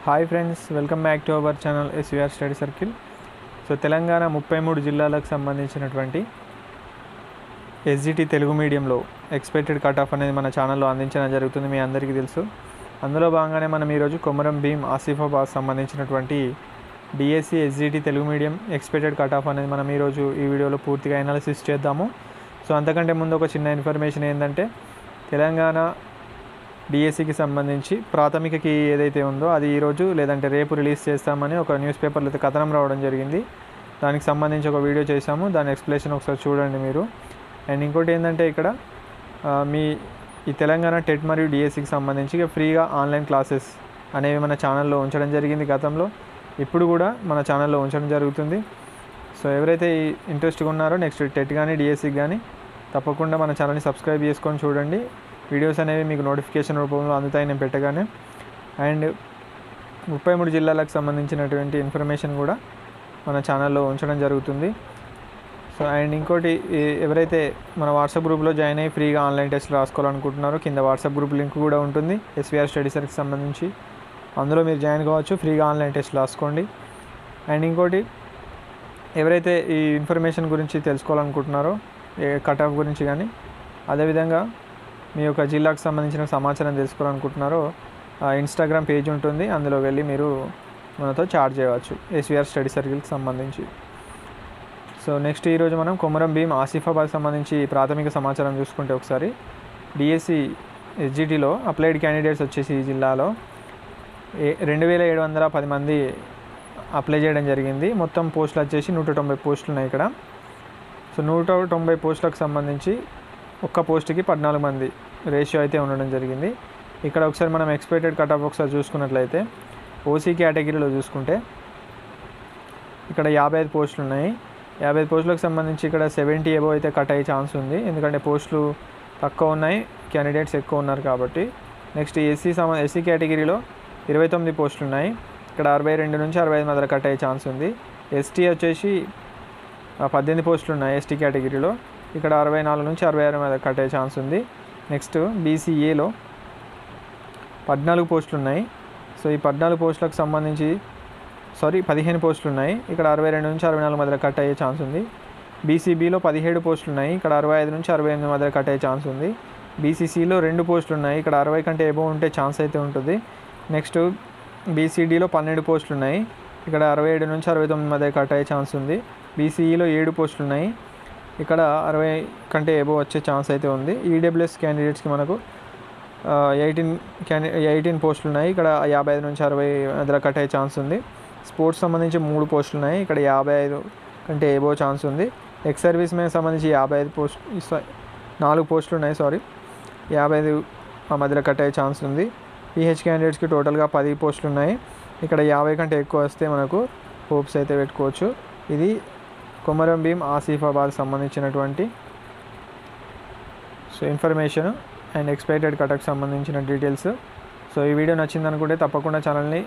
Hi friends, welcome back to our channel SVR study circle. So Telangana 33 జిల్లాలకు సంబంధించినటువంటి SGT Telugu మీడియంలో expected cut off అనేది మన ఛానల్లో అందించడం జరుగుతుంది, మీ అందరికీ తెలుసు. అందులో భాగంగానే మనం ఈరోజు కొమరం భీం ఆసిఫాబాద్ సంబంధించినటువంటి DSC SGT Telugu medium expected cut off అనేది మనం ఈరోజు ఈ వీడియోలో పూర్తిగా అనాలిసిస్ చేద్దాము. సో అంతకంటే ముందు ఒక చిన్న ఇన్ఫర్మేషన్ ఏంటంటే, తెలంగాణ డిఎస్సికి సంబంధించి ప్రాథమిక కీ ఏదైతే ఉందో అది ఈరోజు లేదంటే రేపు రిలీజ్ చేస్తామని ఒక న్యూస్ పేపర్లో అయితే కథనం రావడం జరిగింది. దానికి సంబంధించి ఒక వీడియో చేశాము, దాని ఎక్స్ప్లెనేషన్ ఒకసారి చూడండి మీరు. అండ్ ఇంకోటి ఏంటంటే, ఇక్కడ మీ ఈ తెలంగాణ టెట్ మరియు డిఎస్సికి సంబంధించి ఫ్రీగా ఆన్లైన్ క్లాసెస్ అనేవి మన ఛానల్లో ఉంచడం జరిగింది గతంలో, ఇప్పుడు కూడా మన ఛానల్లో ఉంచడం జరుగుతుంది. సో ఎవరైతే ఇంట్రెస్ట్గా ఉన్నారో నెక్స్ట్ టెట్ కానీ డిఎస్సికి కానీ తప్పకుండా మన ఛానల్ని సబ్స్క్రైబ్ చేసుకొని చూడండి. వీడియోస్ అనేవి మీకు నోటిఫికేషన్ రూపంలో అందుతాయి నేను పెట్టగానే. అండ్ 33 జిల్లాలకు సంబంధించినటువంటి ఇన్ఫర్మేషన్ కూడా మన ఛానల్లో ఉంచడం జరుగుతుంది. సో అండ్ ఇంకోటి, ఎవరైతే మన వాట్సాప్ గ్రూప్లో జాయిన్ అయ్యి ఫ్రీగా ఆన్లైన్ టెస్ట్లు రాసుకోవాలనుకుంటున్నారో కింద వాట్సాప్ గ్రూప్ లింక్ కూడా ఉంటుంది ఎస్వీఆర్ స్టడీ సర్కిల్కి సంబంధించి, అందులో మీరు జాయిన్ కావచ్చు, ఫ్రీగా ఆన్లైన్ టెస్ట్లు రాసుకోండి. అండ్ ఇంకోటి, ఎవరైతే ఈ ఇన్ఫర్మేషన్ గురించి తెలుసుకోవాలనుకుంటున్నారో కట్ ఆఫ్ గురించి కానీ అదేవిధంగా మీ యొక్క జిల్లాకు సంబంధించిన సమాచారం తెలుసుకోవాలనుకుంటున్నారో ఇన్స్టాగ్రామ్ పేజ్ ఉంటుంది, అందులో వెళ్ళి మీరు మనతో చాట్ చేయవచ్చు ఎస్వీఆర్ స్టడీ సర్కిల్కి సంబంధించి. సో నెక్స్ట్ ఈరోజు మనం కొమరం భీం ఆసిఫాబాద్ సంబంధించి ప్రాథమిక సమాచారం చూసుకుంటే, ఒకసారి డిఎస్సి ఎస్జిటిలో అప్లైడ్ క్యాండిడేట్స్ వచ్చేసి ఈ జిల్లాలో 2710 మంది అప్లై చేయడం జరిగింది. మొత్తం పోస్టులు వచ్చేసి 190 పోస్టులు ఉన్నాయి ఇక్కడ. సో 190 పోస్టులకు సంబంధించి ఒక్క పోస్ట్కి 14 మంది రేషియో అయితే ఉండడం జరిగింది. ఇక్కడ ఒకసారి మనం ఎక్స్పెక్టెడ్ కట్ ఆఫ్ ఒకసారి చూసుకున్నట్లయితే, ఓసీ కేటగిరీలో చూసుకుంటే ఇక్కడ 55 పోస్టులు ఉన్నాయి. 55 పోస్టులకు సంబంధించి ఇక్కడ 70 అబోవ్ అయితే కట్ అయ్యే ఛాన్స్ ఉంది, ఎందుకంటే పోస్టులు తక్కువ ఉన్నాయి, క్యాండిడేట్స్ ఎక్కువ ఉన్నారు కాబట్టి. నెక్స్ట్ ఎస్సీ కేటగిరీలో 29 పోస్టులు ఉన్నాయి, ఇక్కడ 62 నుంచి 65 మధ్య కట్ అయ్యే ఛాన్స్ ఉంది. ఎస్టీ వచ్చేసి 18 పోస్టులు ఉన్నాయి ఎస్టీ కేటగిరీలో, ఇక్కడ 64 నుంచి 66 మీద కట్ అయ్యే ఛాన్స్ ఉంది. నెక్స్ట్ బీసీఏలో 14 పోస్టులు ఉన్నాయి. సో ఈ 14 పోస్టులకు సంబంధించి 15 పోస్టులు ఉన్నాయి, ఇక్కడ 62 నుంచి 64 మధ్య కట్ అయ్యే ఛాన్స్ ఉంది. బీసీబీలో 17 పోస్టులు ఉన్నాయి, ఇక్కడ 65 నుంచి 68 మధ్య కట్ అయ్యే ఛాన్స్ ఉంది. బీసీసీలో 2 పోస్టులు ఉన్నాయి, ఇక్కడ 60 కంటే ఎబోవ్ ఉంటే ఛాన్స్ అయితే ఉంటుంది. నెక్స్ట్ బీసీడీలో 12 పోస్టులు ఉన్నాయి, ఇక్కడ 67 నుంచి 69 మధ్య కట్ అయ్యే ఛాన్స్ ఉంది. బీసీఈలో 7 పోస్టులు ఉన్నాయి, ఇక్కడ 60 కంటే ఎబోవ్ వచ్చే ఛాన్స్ అయితే ఉంది. ఈడబ్ల్యూఎస్ క్యాండిడేట్స్కి మనకు 18 పోస్టులు ఉన్నాయి, ఇక్కడ 55 నుంచి 60 మధ్య కట్ అయ్యే ఛాన్స్ ఉంది. స్పోర్ట్స్ సంబంధించి 3 పోస్టులు ఉన్నాయి, ఇక్కడ 55 కంటే ఎబోవ్ ఛాన్స్ ఉంది. ఎక్స్ సర్వీస్ మెన్ సంబంధించి 4 పోస్టులు ఉన్నాయి, 55 మధ్యలో కట్ అయ్యే ఛాన్స్ ఉంది. పిహెచ్ క్యాండిడేట్స్కి టోటల్గా 10 పోస్టులు ఉన్నాయి, ఇక్కడ 50 కంటే ఎక్కువ వస్తే మనకు హోప్స్ అయితే పెట్టుకోవచ్చు. ఇది కొమరం భీం ఆసిఫాబాద్ సంబంధించినటువంటి ఇన్ఫర్మేషన్ అండ్ ఎక్స్పెక్టెడ్ కట్కి సంబంధించిన డీటెయిల్స్. సో ఈ వీడియో నచ్చిందనుకుంటే తప్పకుండా ఛానల్ని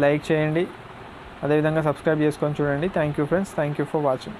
లైక్ చేయండి, అదేవిధంగా సబ్స్క్రైబ్ చేసుకొని చూడండి. Thank you friends, thank you for watching.